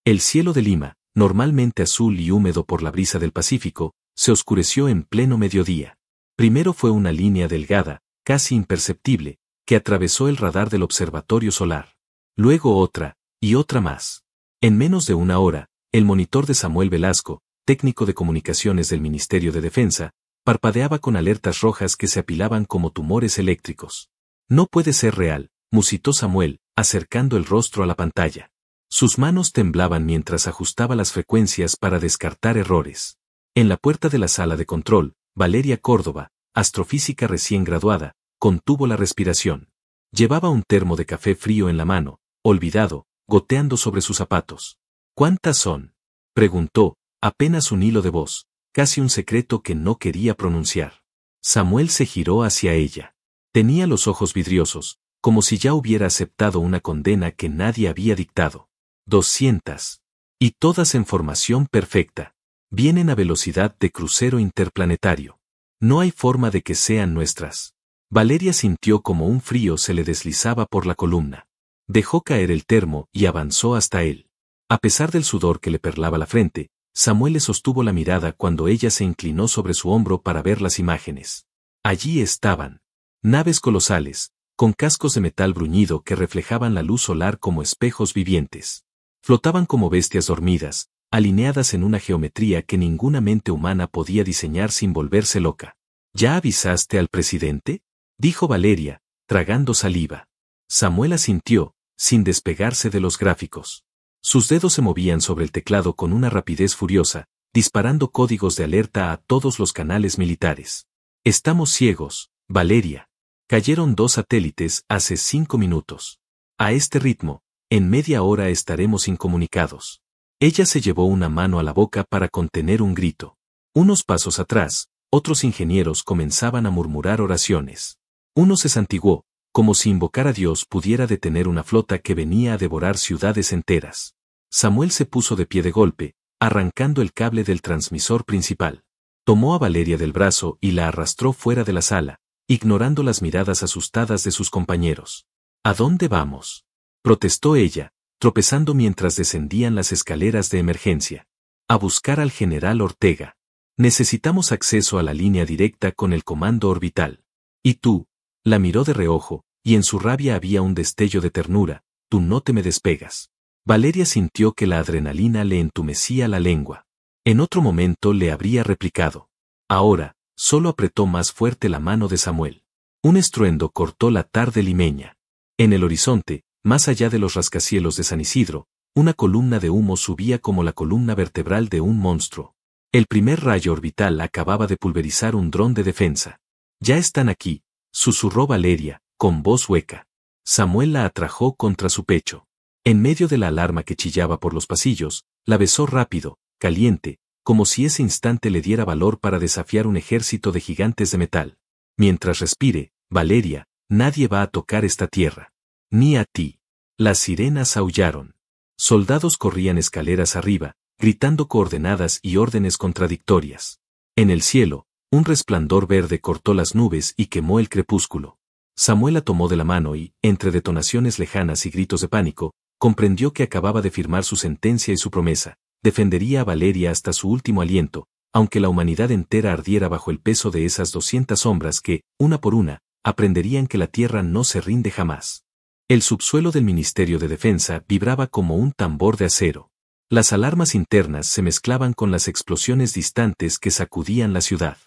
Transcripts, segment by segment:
El cielo de Lima, normalmente azul y húmedo por la brisa del Pacífico, se oscureció en pleno mediodía. Primero fue una línea delgada, casi imperceptible, que atravesó el radar del observatorio solar. Luego otra, y otra más. En menos de una hora, el monitor de Samuel Velasco, técnico de comunicaciones del Ministerio de Defensa, parpadeaba con alertas rojas que se apilaban como tumores eléctricos. No puede ser real, musitó Samuel, acercando el rostro a la pantalla. Sus manos temblaban mientras ajustaba las frecuencias para descartar errores. En la puerta de la sala de control, Valeria Córdoba, astrofísica recién graduada, contuvo la respiración. Llevaba un termo de café frío en la mano, olvidado, goteando sobre sus zapatos. ¿Cuántas son?, preguntó, apenas un hilo de voz, casi un secreto que no quería pronunciar. Samuel se giró hacia ella. Tenía los ojos vidriosos, como si ya hubiera aceptado una condena que nadie había dictado. 200. Y todas en formación perfecta. Vienen a velocidad de crucero interplanetario. No hay forma de que sean nuestras. Valeria sintió como un frío se le deslizaba por la columna. Dejó caer el termo y avanzó hasta él. A pesar del sudor que le perlaba la frente, Samuel le sostuvo la mirada cuando ella se inclinó sobre su hombro para ver las imágenes. Allí estaban. Naves colosales, con cascos de metal bruñido que reflejaban la luz solar como espejos vivientes. Flotaban como bestias dormidas, alineadas en una geometría que ninguna mente humana podía diseñar sin volverse loca. ¿Ya avisaste al presidente?, dijo Valeria, tragando saliva. Samuel asintió, sin despegarse de los gráficos. Sus dedos se movían sobre el teclado con una rapidez furiosa, disparando códigos de alerta a todos los canales militares. Estamos ciegos, Valeria. Cayeron 2 satélites hace 5 minutos. A este ritmo, en media hora estaremos incomunicados. Ella se llevó una mano a la boca para contener un grito. Unos pasos atrás, otros ingenieros comenzaban a murmurar oraciones. Uno se santiguó, como si invocar a Dios pudiera detener una flota que venía a devorar ciudades enteras. Samuel se puso de pie de golpe, arrancando el cable del transmisor principal. Tomó a Valeria del brazo y la arrastró fuera de la sala, ignorando las miradas asustadas de sus compañeros. ¿A dónde vamos?, protestó ella, tropezando mientras descendían las escaleras de emergencia. A buscar al general Ortega. Necesitamos acceso a la línea directa con el comando orbital. ¿Y tú? La miró de reojo, y en su rabia había un destello de ternura. Tú no te me despegas. Valeria sintió que la adrenalina le entumecía la lengua. En otro momento le habría replicado. Ahora, solo apretó más fuerte la mano de Samuel. Un estruendo cortó la tarde limeña. En el horizonte, más allá de los rascacielos de San Isidro, una columna de humo subía como la columna vertebral de un monstruo. El primer rayo orbital acababa de pulverizar un dron de defensa. Ya están aquí, susurró Valeria, con voz hueca. Samuel la atrajo contra su pecho. En medio de la alarma que chillaba por los pasillos, la besó rápido, caliente, como si ese instante le diera valor para desafiar un ejército de gigantes de metal. Mientras respire, Valeria, nadie va a tocar esta tierra. Ni a ti. Las sirenas aullaron. Soldados corrían escaleras arriba, gritando coordenadas y órdenes contradictorias. En el cielo, un resplandor verde cortó las nubes y quemó el crepúsculo. Samuel la tomó de la mano y, entre detonaciones lejanas y gritos de pánico, comprendió que acababa de firmar su sentencia y su promesa. Defendería a Valeria hasta su último aliento, aunque la humanidad entera ardiera bajo el peso de esas 200 sombras que, una por una, aprenderían que la tierra no se rinde jamás. El subsuelo del Ministerio de Defensa vibraba como un tambor de acero. Las alarmas internas se mezclaban con las explosiones distantes que sacudían la ciudad.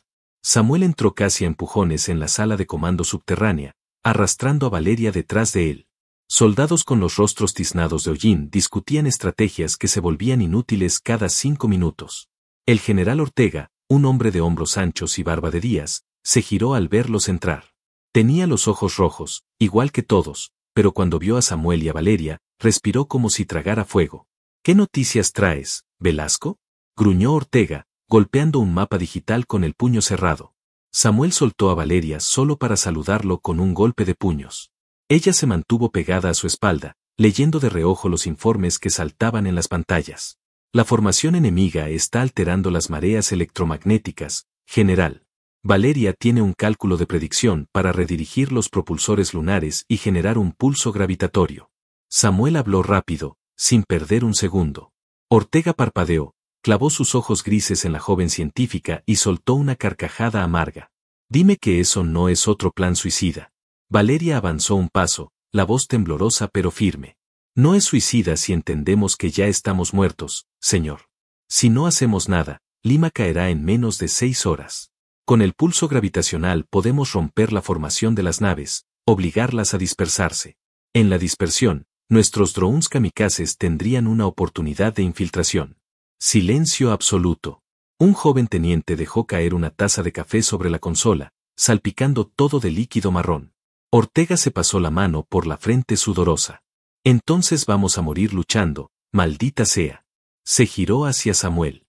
Samuel entró casi a empujones en la sala de comando subterránea, arrastrando a Valeria detrás de él. Soldados con los rostros tiznados de hollín discutían estrategias que se volvían inútiles cada 5 minutos. El general Ortega, un hombre de hombros anchos y barba de días, se giró al verlos entrar. Tenía los ojos rojos, igual que todos, pero cuando vio a Samuel y a Valeria, respiró como si tragara fuego. ¿Qué noticias traes, Velasco?, gruñó Ortega, golpeando un mapa digital con el puño cerrado. Samuel soltó a Valeria solo para saludarlo con un golpe de puños. Ella se mantuvo pegada a su espalda, leyendo de reojo los informes que saltaban en las pantallas. La formación enemiga está alterando las mareas electromagnéticas, general. Valeria tiene un cálculo de predicción para redirigir los propulsores lunares y generar un pulso gravitatorio. Samuel habló rápido, sin perder un segundo. Ortega parpadeó, clavó sus ojos grises en la joven científica y soltó una carcajada amarga. Dime que eso no es otro plan suicida. Valeria avanzó un paso, la voz temblorosa pero firme. No es suicida si entendemos que ya estamos muertos, señor. Si no hacemos nada, Lima caerá en menos de 6 horas. Con el pulso gravitacional podemos romper la formación de las naves, obligarlas a dispersarse. En la dispersión, nuestros drones kamikazes tendrían una oportunidad de infiltración. Silencio absoluto. Un joven teniente dejó caer una taza de café sobre la consola, salpicando todo de líquido marrón. Ortega se pasó la mano por la frente sudorosa. Entonces vamos a morir luchando, maldita sea. Se giró hacia Samuel.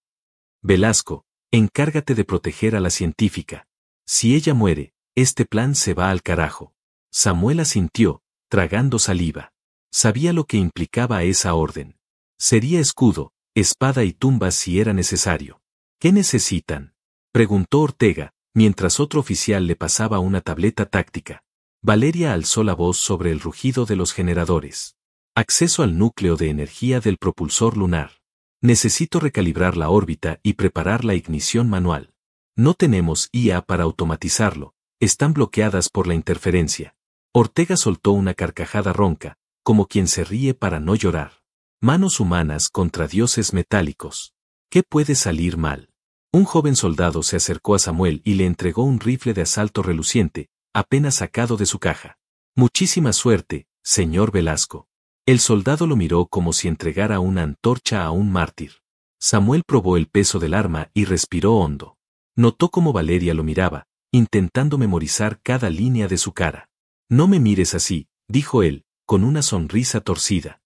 Velasco, encárgate de proteger a la científica. Si ella muere, este plan se va al carajo. Samuel asintió, tragando saliva. Sabía lo que implicaba esa orden. Sería escudo, espada y tumbas si era necesario. ¿Qué necesitan?, preguntó Ortega, mientras otro oficial le pasaba una tableta táctica. Valeria alzó la voz sobre el rugido de los generadores. Acceso al núcleo de energía del propulsor lunar. Necesito recalibrar la órbita y preparar la ignición manual. No tenemos IA para automatizarlo, están bloqueadas por la interferencia. Ortega soltó una carcajada ronca, como quien se ríe para no llorar. Manos humanas contra dioses metálicos. ¿Qué puede salir mal? Un joven soldado se acercó a Samuel y le entregó un rifle de asalto reluciente, apenas sacado de su caja. Muchísima suerte, señor Velasco. El soldado lo miró como si entregara una antorcha a un mártir. Samuel probó el peso del arma y respiró hondo. Notó cómo Valeria lo miraba, intentando memorizar cada línea de su cara. No me mires así, dijo él, con una sonrisa torcida.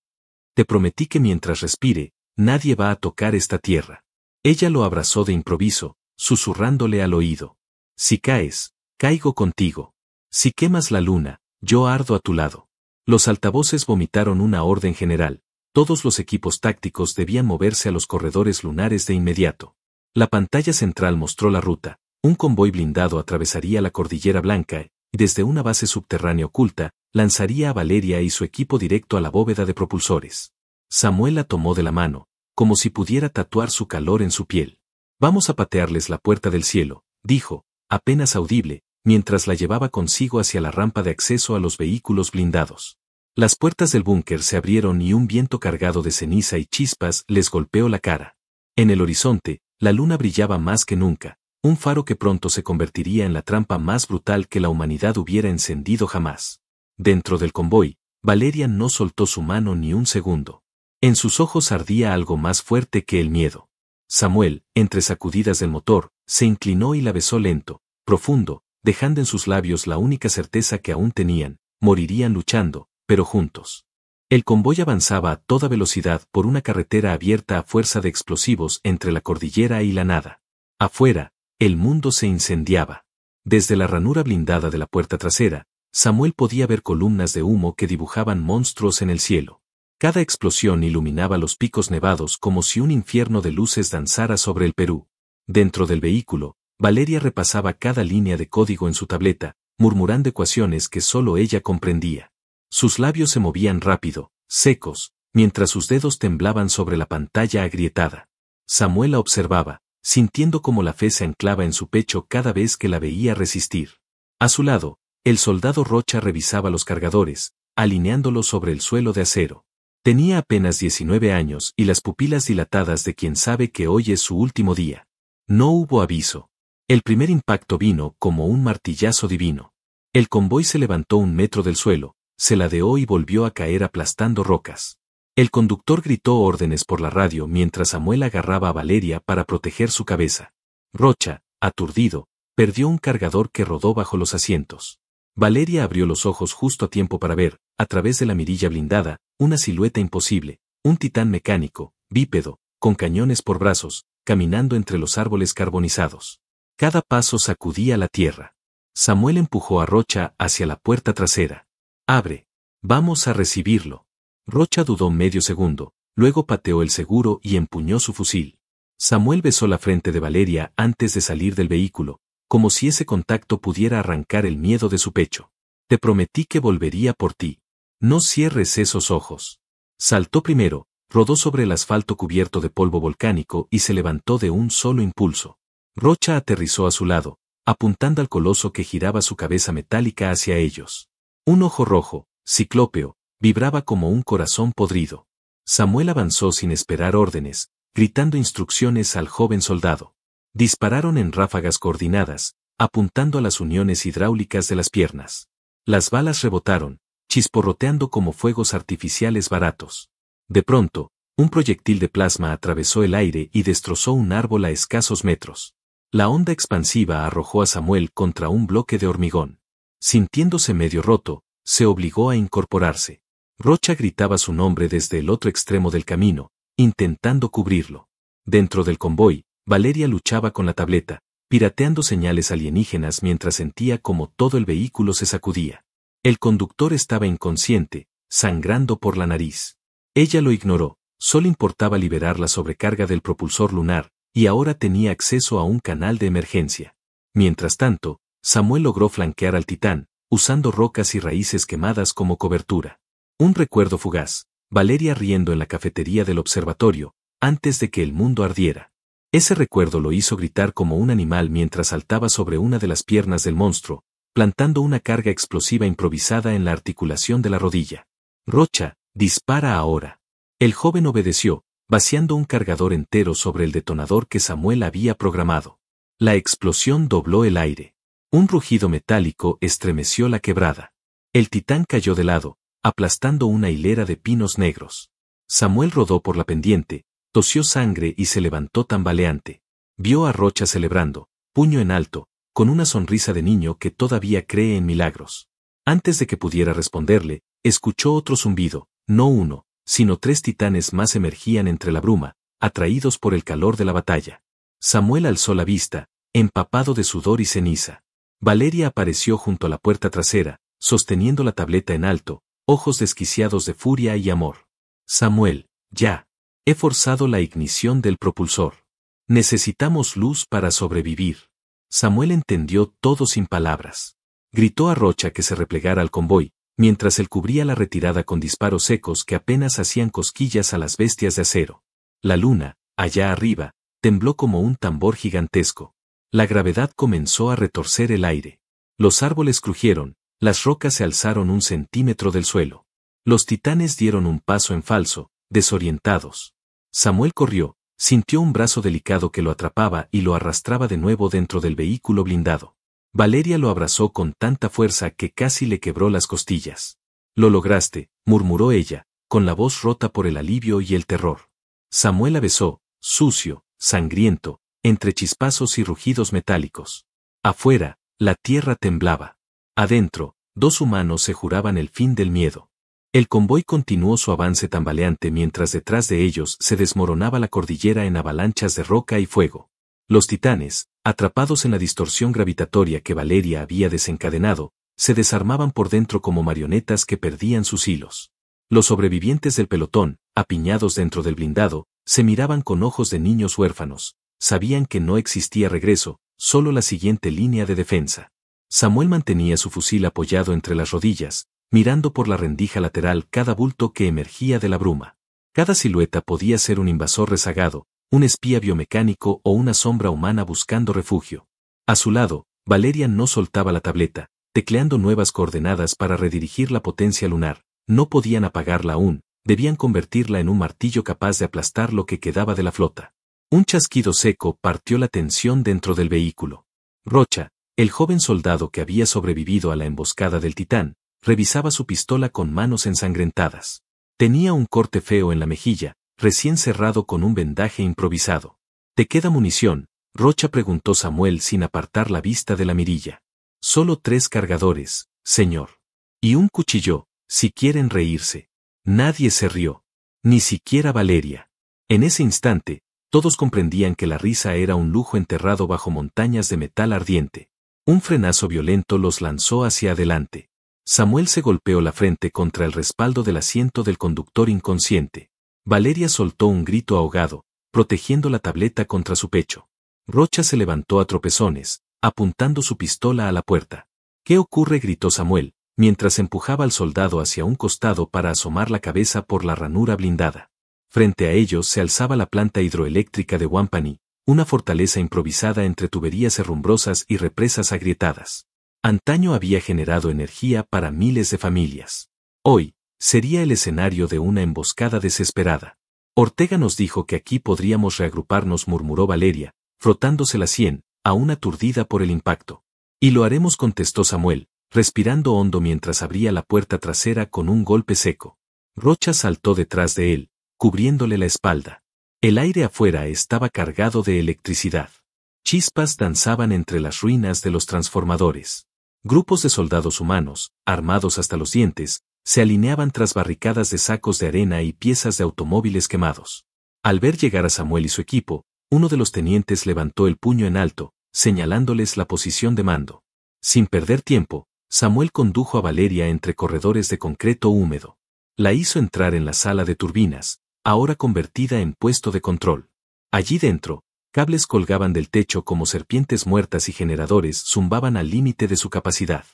Te prometí que mientras respire, nadie va a tocar esta tierra. Ella lo abrazó de improviso, susurrándole al oído. Si caes, caigo contigo. Si quemas la luna, yo ardo a tu lado. Los altavoces vomitaron una orden general. Todos los equipos tácticos debían moverse a los corredores lunares de inmediato. La pantalla central mostró la ruta. Un convoy blindado atravesaría la Cordillera Blanca y, desde una base subterránea oculta, lanzaría a Valeria y su equipo directo a la bóveda de propulsores. Samuel la tomó de la mano, como si pudiera tatuar su calor en su piel. Vamos a patearles la puerta del cielo, dijo, apenas audible, mientras la llevaba consigo hacia la rampa de acceso a los vehículos blindados. Las puertas del búnker se abrieron y un viento cargado de ceniza y chispas les golpeó la cara. En el horizonte, la luna brillaba más que nunca, un faro que pronto se convertiría en la trampa más brutal que la humanidad hubiera encendido jamás. Dentro del convoy, Valeria no soltó su mano ni un segundo. En sus ojos ardía algo más fuerte que el miedo. Samuel, entre sacudidas del motor, se inclinó y la besó lento, profundo, dejando en sus labios la única certeza que aún tenían: morirían luchando, pero juntos. El convoy avanzaba a toda velocidad por una carretera abierta a fuerza de explosivos entre la cordillera y la nada. Afuera, el mundo se incendiaba. Desde la ranura blindada de la puerta trasera, Samuel podía ver columnas de humo que dibujaban monstruos en el cielo. Cada explosión iluminaba los picos nevados como si un infierno de luces danzara sobre el Perú. Dentro del vehículo, Valeria repasaba cada línea de código en su tableta, murmurando ecuaciones que solo ella comprendía. Sus labios se movían rápido, secos, mientras sus dedos temblaban sobre la pantalla agrietada. Samuel la observaba, sintiendo cómo la fe se anclaba en su pecho cada vez que la veía resistir. A su lado, el soldado Rocha revisaba los cargadores, alineándolos sobre el suelo de acero. Tenía apenas 19 años y las pupilas dilatadas de quien sabe que hoy es su último día. No hubo aviso. El primer impacto vino como un martillazo divino. El convoy se levantó 1 metro del suelo, se ladeó y volvió a caer aplastando rocas. El conductor gritó órdenes por la radio mientras Samuel agarraba a Valeria para proteger su cabeza. Rocha, aturdido, perdió un cargador que rodó bajo los asientos. Valeria abrió los ojos justo a tiempo para ver, a través de la mirilla blindada, una silueta imposible, un titán mecánico, bípedo, con cañones por brazos, caminando entre los árboles carbonizados. Cada paso sacudía la tierra. Samuel empujó a Rocha hacia la puerta trasera. «Abre. Vamos a recibirlo». Rocha dudó medio segundo, luego pateó el seguro y empuñó su fusil. Samuel besó la frente de Valeria antes de salir del vehículo, como si ese contacto pudiera arrancar el miedo de su pecho. «Te prometí que volvería por ti. No cierres esos ojos». Saltó primero, rodó sobre el asfalto cubierto de polvo volcánico y se levantó de un solo impulso. Rocha aterrizó a su lado, apuntando al coloso que giraba su cabeza metálica hacia ellos. Un ojo rojo, ciclópeo, vibraba como un corazón podrido. Samuel avanzó sin esperar órdenes, gritando instrucciones al joven soldado. Dispararon en ráfagas coordinadas, apuntando a las uniones hidráulicas de las piernas. Las balas rebotaron, chisporroteando como fuegos artificiales baratos. De pronto, un proyectil de plasma atravesó el aire y destrozó un árbol a escasos metros. La onda expansiva arrojó a Samuel contra un bloque de hormigón. Sintiéndose medio roto, se obligó a incorporarse. Rocha gritaba su nombre desde el otro extremo del camino, intentando cubrirlo. Dentro del convoy, Valeria luchaba con la tableta, pirateando señales alienígenas mientras sentía como todo el vehículo se sacudía. El conductor estaba inconsciente, sangrando por la nariz. Ella lo ignoró, solo importaba liberar la sobrecarga del propulsor lunar, y ahora tenía acceso a un canal de emergencia. Mientras tanto, Samuel logró flanquear al titán, usando rocas y raíces quemadas como cobertura. Un recuerdo fugaz, Valeria riendo en la cafetería del observatorio, antes de que el mundo ardiera. Ese recuerdo lo hizo gritar como un animal mientras saltaba sobre una de las piernas del monstruo, plantando una carga explosiva improvisada en la articulación de la rodilla. Rocha, dispara ahora. El joven obedeció, vaciando un cargador entero sobre el detonador que Samuel había programado. La explosión dobló el aire. Un rugido metálico estremeció la quebrada. El titán cayó de lado, aplastando una hilera de pinos negros. Samuel rodó por la pendiente, tosió sangre y se levantó tambaleante. Vio a Rocha celebrando, puño en alto, con una sonrisa de niño que todavía cree en milagros. Antes de que pudiera responderle, escuchó otro zumbido, no uno, sino 3 titanes más emergían entre la bruma, atraídos por el calor de la batalla. Samuel alzó la vista, empapado de sudor y ceniza. Valeria apareció junto a la puerta trasera, sosteniendo la tableta en alto, ojos desquiciados de furia y amor. Samuel, ya. He forzado la ignición del propulsor. Necesitamos luz para sobrevivir. Samuel entendió todo sin palabras. Gritó a Rocha que se replegara al convoy, mientras él cubría la retirada con disparos secos que apenas hacían cosquillas a las bestias de acero. La luna, allá arriba, tembló como un tambor gigantesco. La gravedad comenzó a retorcer el aire. Los árboles crujieron, las rocas se alzaron 1 centímetro del suelo. Los titanes dieron un paso en falso, desorientados. Samuel corrió, sintió un brazo delicado que lo atrapaba y lo arrastraba de nuevo dentro del vehículo blindado. Valeria lo abrazó con tanta fuerza que casi le quebró las costillas. Lo lograste, murmuró ella, con la voz rota por el alivio y el terror. Samuel la besó, sucio, sangriento, entre chispazos y rugidos metálicos. Afuera, la tierra temblaba. Adentro, 2 humanos se juraban el fin del miedo. El convoy continuó su avance tambaleante mientras detrás de ellos se desmoronaba la cordillera en avalanchas de roca y fuego. Los titanes, atrapados en la distorsión gravitatoria que Valeria había desencadenado, se desarmaban por dentro como marionetas que perdían sus hilos. Los sobrevivientes del pelotón, apiñados dentro del blindado, se miraban con ojos de niños huérfanos. Sabían que no existía regreso, solo la siguiente línea de defensa. Samuel mantenía su fusil apoyado entre las rodillas, mirando por la rendija lateral cada bulto que emergía de la bruma. Cada silueta podía ser un invasor rezagado, un espía biomecánico o una sombra humana buscando refugio. A su lado, Valeria no soltaba la tableta, tecleando nuevas coordenadas para redirigir la potencia lunar. No podían apagarla aún, debían convertirla en un martillo capaz de aplastar lo que quedaba de la flota. Un chasquido seco partió la tensión dentro del vehículo. Rocha, el joven soldado que había sobrevivido a la emboscada del titán, revisaba su pistola con manos ensangrentadas. Tenía un corte feo en la mejilla, recién cerrado con un vendaje improvisado. ¿Te queda munición?, Rocha preguntó Samuel sin apartar la vista de la mirilla. Solo 3 cargadores, señor. Y un cuchillo, si quieren reírse. Nadie se rió. Ni siquiera Valeria. En ese instante, todos comprendían que la risa era un lujo enterrado bajo montañas de metal ardiente. Un frenazo violento los lanzó hacia adelante. Samuel se golpeó la frente contra el respaldo del asiento del conductor inconsciente. Valeria soltó un grito ahogado, protegiendo la tableta contra su pecho. Rocha se levantó a tropezones, apuntando su pistola a la puerta. ¿Qué ocurre?, gritó Samuel, mientras empujaba al soldado hacia un costado para asomar la cabeza por la ranura blindada. Frente a ellos se alzaba la planta hidroeléctrica de Wampani, una fortaleza improvisada entre tuberías herrumbrosas y represas agrietadas. Antaño había generado energía para miles de familias. Hoy, sería el escenario de una emboscada desesperada. Ortega nos dijo que aquí podríamos reagruparnos, murmuró Valeria, frotándose la sien, aún aturdida por el impacto. Y lo haremos, contestó Samuel, respirando hondo mientras abría la puerta trasera con un golpe seco. Rocha saltó detrás de él, cubriéndole la espalda. El aire afuera estaba cargado de electricidad. Chispas danzaban entre las ruinas de los transformadores. Grupos de soldados humanos, armados hasta los dientes, se alineaban tras barricadas de sacos de arena y piezas de automóviles quemados. Al ver llegar a Samuel y su equipo, uno de los tenientes levantó el puño en alto, señalándoles la posición de mando. Sin perder tiempo, Samuel condujo a Valeria entre corredores de concreto húmedo. La hizo entrar en la sala de turbinas, ahora convertida en puesto de control. Allí dentro, cables colgaban del techo como serpientes muertas y generadores zumbaban al límite de su capacidad.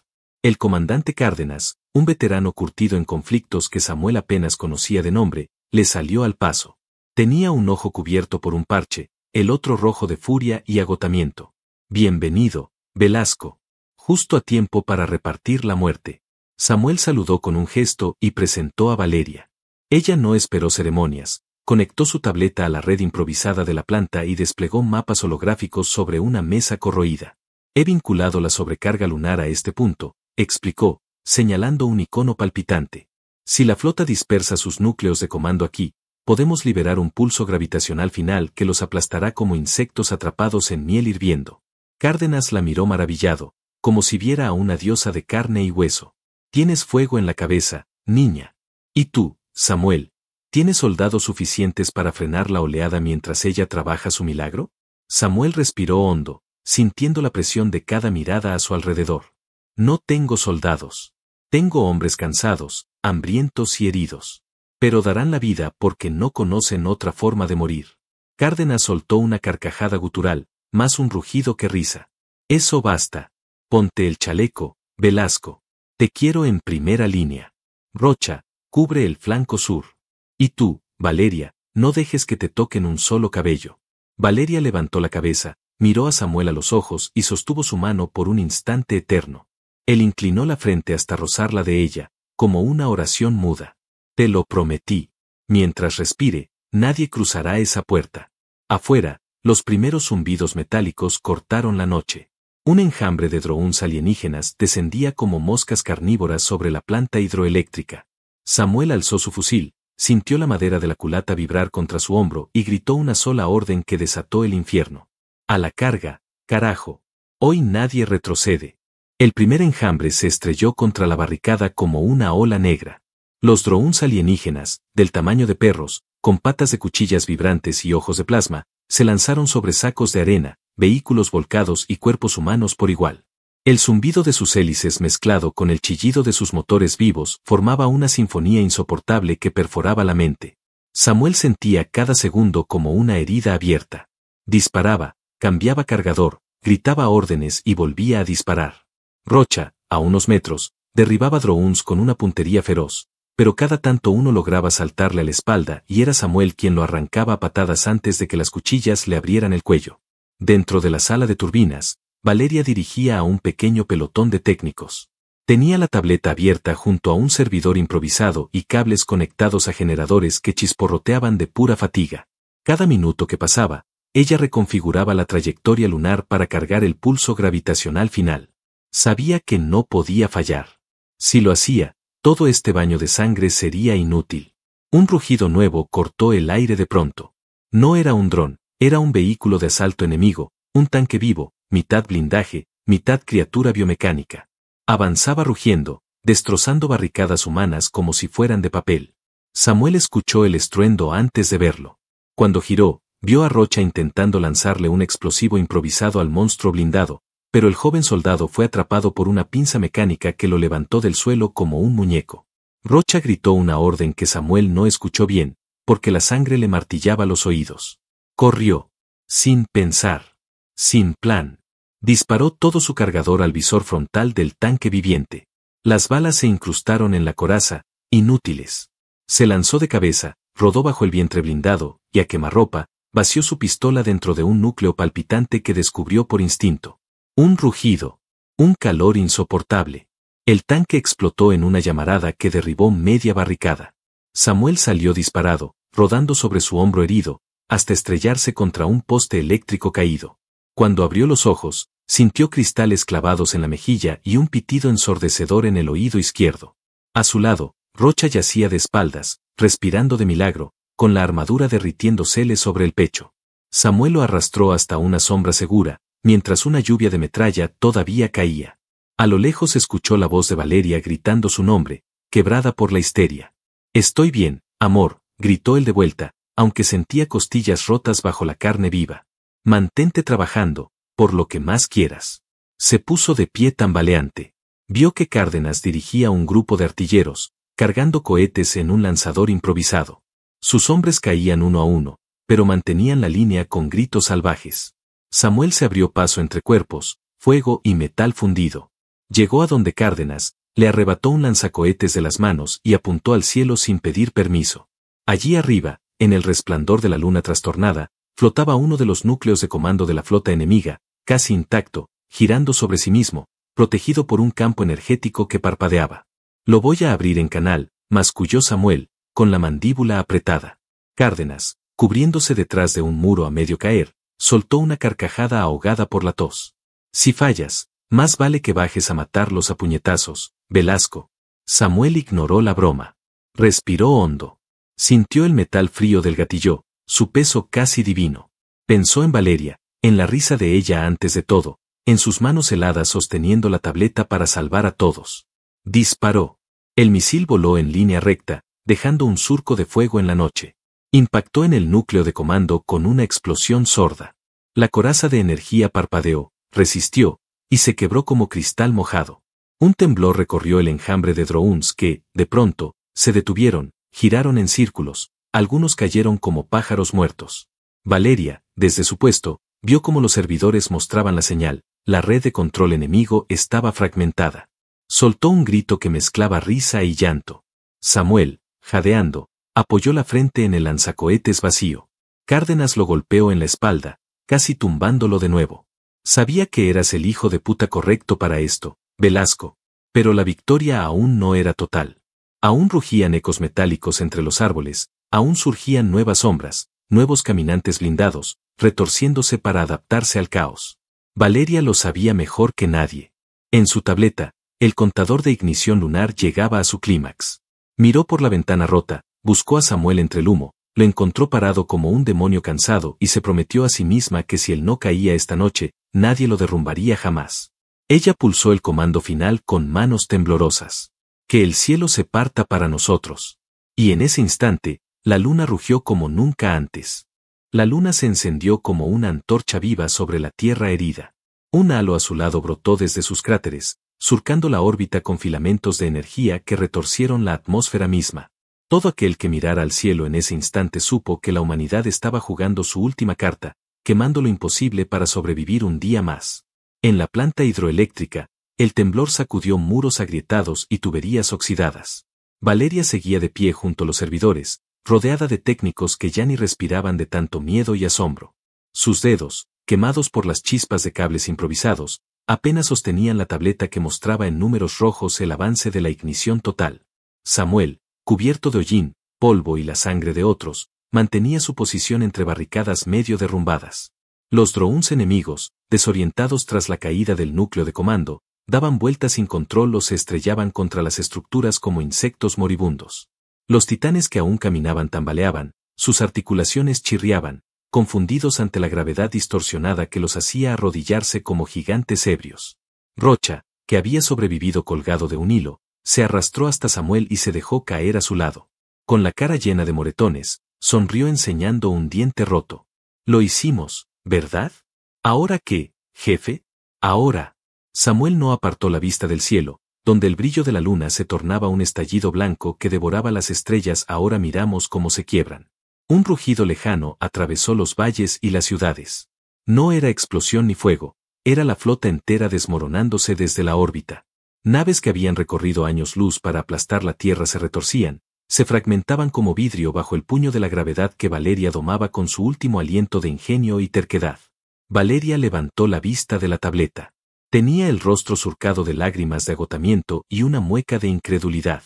El comandante Cárdenas, un veterano curtido en conflictos que Samuel apenas conocía de nombre, le salió al paso. Tenía un ojo cubierto por un parche, el otro rojo de furia y agotamiento. Bienvenido, Velasco. Justo a tiempo para repartir la muerte. Samuel saludó con un gesto y presentó a Valeria. Ella no esperó ceremonias, conectó su tableta a la red improvisada de la planta y desplegó mapas holográficos sobre una mesa corroída. He vinculado la sobrecarga lunar a este punto, explicó, señalando un icono palpitante. Si la flota dispersa sus núcleos de comando aquí, podemos liberar un pulso gravitacional final que los aplastará como insectos atrapados en miel hirviendo. Cárdenas la miró maravillado, como si viera a una diosa de carne y hueso. Tienes fuego en la cabeza, niña. ¿Y tú, Samuel? ¿Tienes soldados suficientes para frenar la oleada mientras ella trabaja su milagro? Samuel respiró hondo, sintiendo la presión de cada mirada a su alrededor. No tengo soldados. Tengo hombres cansados, hambrientos y heridos. Pero darán la vida porque no conocen otra forma de morir. Cárdenas soltó una carcajada gutural, más un rugido que risa. Eso basta. Ponte el chaleco, Velasco. Te quiero en primera línea. Rocha, cubre el flanco sur. Y tú, Valeria, no dejes que te toquen un solo cabello. Valeria levantó la cabeza, miró a Samuel a los ojos y sostuvo su mano por un instante eterno. Él inclinó la frente hasta rozarla de ella, como una oración muda. Te lo prometí. Mientras respire, nadie cruzará esa puerta. Afuera, los primeros zumbidos metálicos cortaron la noche. Un enjambre de drones alienígenas descendía como moscas carnívoras sobre la planta hidroeléctrica. Samuel alzó su fusil, sintió la madera de la culata vibrar contra su hombro y gritó una sola orden que desató el infierno. A la carga, carajo. Hoy nadie retrocede. El primer enjambre se estrelló contra la barricada como una ola negra. Los drones alienígenas, del tamaño de perros, con patas de cuchillas vibrantes y ojos de plasma, se lanzaron sobre sacos de arena, vehículos volcados y cuerpos humanos por igual. El zumbido de sus hélices mezclado con el chillido de sus motores vivos formaba una sinfonía insoportable que perforaba la mente. Samuel sentía cada segundo como una herida abierta. Disparaba, cambiaba cargador, gritaba órdenes y volvía a disparar. Rocha, a unos metros, derribaba drones con una puntería feroz, pero cada tanto uno lograba saltarle a la espalda y era Samuel quien lo arrancaba a patadas antes de que las cuchillas le abrieran el cuello. Dentro de la sala de turbinas, Valeria dirigía a un pequeño pelotón de técnicos. Tenía la tableta abierta junto a un servidor improvisado y cables conectados a generadores que chisporroteaban de pura fatiga. Cada minuto que pasaba, ella reconfiguraba la trayectoria lunar para cargar el pulso gravitacional final. Sabía que no podía fallar. Si lo hacía, todo este baño de sangre sería inútil. Un rugido nuevo cortó el aire de pronto. No era un dron, era un vehículo de asalto enemigo, un tanque vivo, mitad blindaje, mitad criatura biomecánica. Avanzaba rugiendo, destrozando barricadas humanas como si fueran de papel. Samuel escuchó el estruendo antes de verlo. Cuando giró, vio a Rocha intentando lanzarle un explosivo improvisado al monstruo blindado, pero el joven soldado fue atrapado por una pinza mecánica que lo levantó del suelo como un muñeco. Rocha gritó una orden que Samuel no escuchó bien, porque la sangre le martillaba los oídos. Corrió. Sin pensar. Sin plan. Disparó todo su cargador al visor frontal del tanque viviente. Las balas se incrustaron en la coraza, inútiles. Se lanzó de cabeza, rodó bajo el vientre blindado, y a quemarropa, vació su pistola dentro de un núcleo palpitante que descubrió por instinto. Un rugido. Un calor insoportable. El tanque explotó en una llamarada que derribó media barricada. Samuel salió disparado, rodando sobre su hombro herido, hasta estrellarse contra un poste eléctrico caído. Cuando abrió los ojos, sintió cristales clavados en la mejilla y un pitido ensordecedor en el oído izquierdo. A su lado, Rocha yacía de espaldas, respirando de milagro, con la armadura derritiéndosele sobre el pecho. Samuel lo arrastró hasta una sombra segura, mientras una lluvia de metralla todavía caía. A lo lejos escuchó la voz de Valeria gritando su nombre, quebrada por la histeria. «Estoy bien, amor», gritó él de vuelta, aunque sentía costillas rotas bajo la carne viva. «Mantente trabajando, por lo que más quieras». Se puso de pie tambaleante. Vio que Cárdenas dirigía un grupo de artilleros, cargando cohetes en un lanzador improvisado. Sus hombres caían uno a uno, pero mantenían la línea con gritos salvajes. Samuel se abrió paso entre cuerpos, fuego y metal fundido. Llegó a donde Cárdenas, le arrebató un lanzacohetes de las manos y apuntó al cielo sin pedir permiso. Allí arriba, en el resplandor de la luna trastornada, flotaba uno de los núcleos de comando de la flota enemiga, casi intacto, girando sobre sí mismo, protegido por un campo energético que parpadeaba. «Lo voy a abrir en canal», masculló Samuel, con la mandíbula apretada. Cárdenas, cubriéndose detrás de un muro a medio caer, soltó una carcajada ahogada por la tos. «Si fallas, más vale que bajes a matarlos a puñetazos, Velasco». Samuel ignoró la broma. Respiró hondo. Sintió el metal frío del gatillo, su peso casi divino. Pensó en Valeria, en la risa de ella antes de todo, en sus manos heladas sosteniendo la tableta para salvar a todos. Disparó. El misil voló en línea recta, dejando un surco de fuego en la noche. Impactó en el núcleo de comando con una explosión sorda. La coraza de energía parpadeó, resistió, y se quebró como cristal mojado. Un temblor recorrió el enjambre de drones que, de pronto, se detuvieron, giraron en círculos, algunos cayeron como pájaros muertos. Valeria, desde su puesto, vio cómo los servidores mostraban la señal, la red de control enemigo estaba fragmentada. Soltó un grito que mezclaba risa y llanto. Samuel, jadeando, apoyó la frente en el lanzacohetes vacío. Cárdenas lo golpeó en la espalda, casi tumbándolo de nuevo. «Sabía que eras el hijo de puta correcto para esto, Velasco». Pero la victoria aún no era total. Aún rugían ecos metálicos entre los árboles, aún surgían nuevas sombras, nuevos caminantes blindados, retorciéndose para adaptarse al caos. Valeria lo sabía mejor que nadie. En su tableta, el contador de ignición lunar llegaba a su clímax. Miró por la ventana rota, buscó a Samuel entre el humo, lo encontró parado como un demonio cansado y se prometió a sí misma que si él no caía esta noche, nadie lo derrumbaría jamás. Ella pulsó el comando final con manos temblorosas. «Que el cielo se parta para nosotros». Y en ese instante, la luna rugió como nunca antes. La luna se encendió como una antorcha viva sobre la tierra herida. Un halo azulado brotó desde sus cráteres, surcando la órbita con filamentos de energía que retorcieron la atmósfera misma. Todo aquel que mirara al cielo en ese instante supo que la humanidad estaba jugando su última carta, quemando lo imposible para sobrevivir un día más. En la planta hidroeléctrica, el temblor sacudió muros agrietados y tuberías oxidadas. Valeria seguía de pie junto a los servidores, rodeada de técnicos que ya ni respiraban de tanto miedo y asombro. Sus dedos, quemados por las chispas de cables improvisados, apenas sostenían la tableta que mostraba en números rojos el avance de la ignición total. Samuel, cubierto de hollín, polvo y la sangre de otros, mantenía su posición entre barricadas medio derrumbadas. Los drones enemigos, desorientados tras la caída del núcleo de comando, daban vueltas sin control o se estrellaban contra las estructuras como insectos moribundos. Los titanes que aún caminaban tambaleaban, sus articulaciones chirriaban, confundidos ante la gravedad distorsionada que los hacía arrodillarse como gigantes ebrios. Rocha, que había sobrevivido colgado de un hilo, se arrastró hasta Samuel y se dejó caer a su lado. Con la cara llena de moretones, sonrió enseñando un diente roto. «Lo hicimos, ¿verdad? ¿Ahora qué, jefe? Ahora». Samuel no apartó la vista del cielo, donde el brillo de la luna se tornaba un estallido blanco que devoraba las estrellas. «Ahora miramos cómo se quiebran». Un rugido lejano atravesó los valles y las ciudades. No era explosión ni fuego, era la flota entera desmoronándose desde la órbita. Naves que habían recorrido años luz para aplastar la tierra se retorcían, se fragmentaban como vidrio bajo el puño de la gravedad que Valeria domaba con su último aliento de ingenio y terquedad. Valeria levantó la vista de la tableta. Tenía el rostro surcado de lágrimas de agotamiento y una mueca de incredulidad.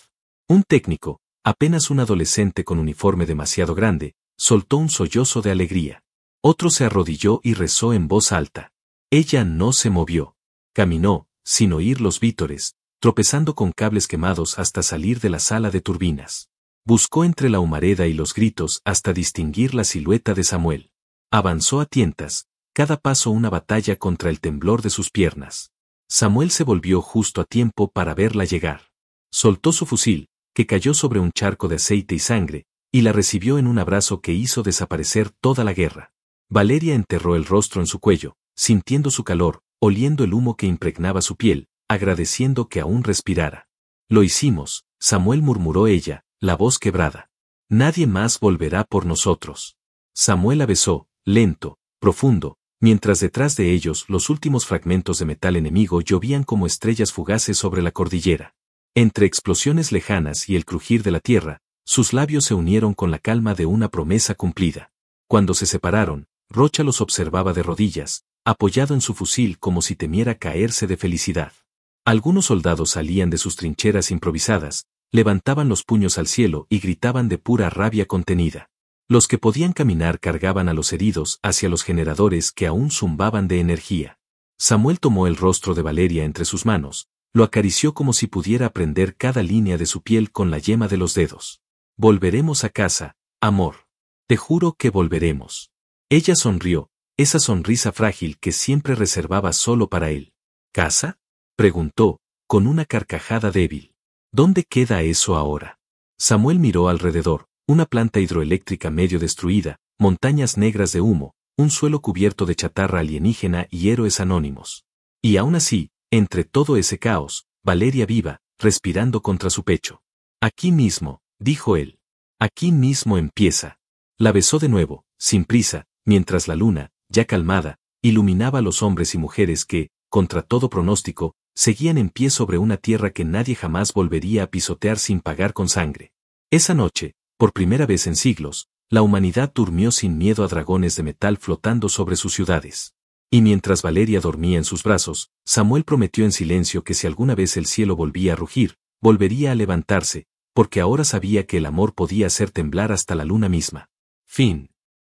Un técnico, apenas un adolescente con uniforme demasiado grande, soltó un sollozo de alegría. Otro se arrodilló y rezó en voz alta. Ella no se movió. Caminó, sin oír los vítores, tropezando con cables quemados hasta salir de la sala de turbinas. Buscó entre la humareda y los gritos hasta distinguir la silueta de Samuel. Avanzó a tientas, cada paso una batalla contra el temblor de sus piernas. Samuel se volvió justo a tiempo para verla llegar. Soltó su fusil, que cayó sobre un charco de aceite y sangre, y la recibió en un abrazo que hizo desaparecer toda la guerra. Valeria enterró el rostro en su cuello, sintiendo su calor, oliendo el humo que impregnaba su piel, agradeciendo que aún respirara. Lo hicimos, Samuel, murmuró ella, la voz quebrada. Nadie más volverá por nosotros. Samuel la besó, lento, profundo, mientras detrás de ellos los últimos fragmentos de metal enemigo llovían como estrellas fugaces sobre la cordillera. Entre explosiones lejanas y el crujir de la tierra, sus labios se unieron con la calma de una promesa cumplida. Cuando se separaron, Rocha los observaba de rodillas, apoyado en su fusil como si temiera caerse de felicidad. Algunos soldados salían de sus trincheras improvisadas, levantaban los puños al cielo y gritaban de pura rabia contenida. Los que podían caminar cargaban a los heridos hacia los generadores que aún zumbaban de energía. Samuel tomó el rostro de Valeria entre sus manos, lo acarició como si pudiera aprender cada línea de su piel con la yema de los dedos. Volveremos a casa, amor. Te juro que volveremos. Ella sonrió, esa sonrisa frágil que siempre reservaba solo para él. ¿Casa?, preguntó, con una carcajada débil. ¿Dónde queda eso ahora? Samuel miró alrededor, una planta hidroeléctrica medio destruida, montañas negras de humo, un suelo cubierto de chatarra alienígena y héroes anónimos. Y aún así, entre todo ese caos, Valeria viva, respirando contra su pecho. Aquí mismo, dijo él. Aquí mismo empieza. La besó de nuevo, sin prisa, mientras la luna, ya calmada, iluminaba a los hombres y mujeres que, contra todo pronóstico, seguían en pie sobre una tierra que nadie jamás volvería a pisotear sin pagar con sangre. Esa noche, por primera vez en siglos, la humanidad durmió sin miedo a dragones de metal flotando sobre sus ciudades. Y mientras Valeria dormía en sus brazos, Samuel prometió en silencio que si alguna vez el cielo volvía a rugir, volvería a levantarse, porque ahora sabía que el amor podía hacer temblar hasta la luna misma. Fin.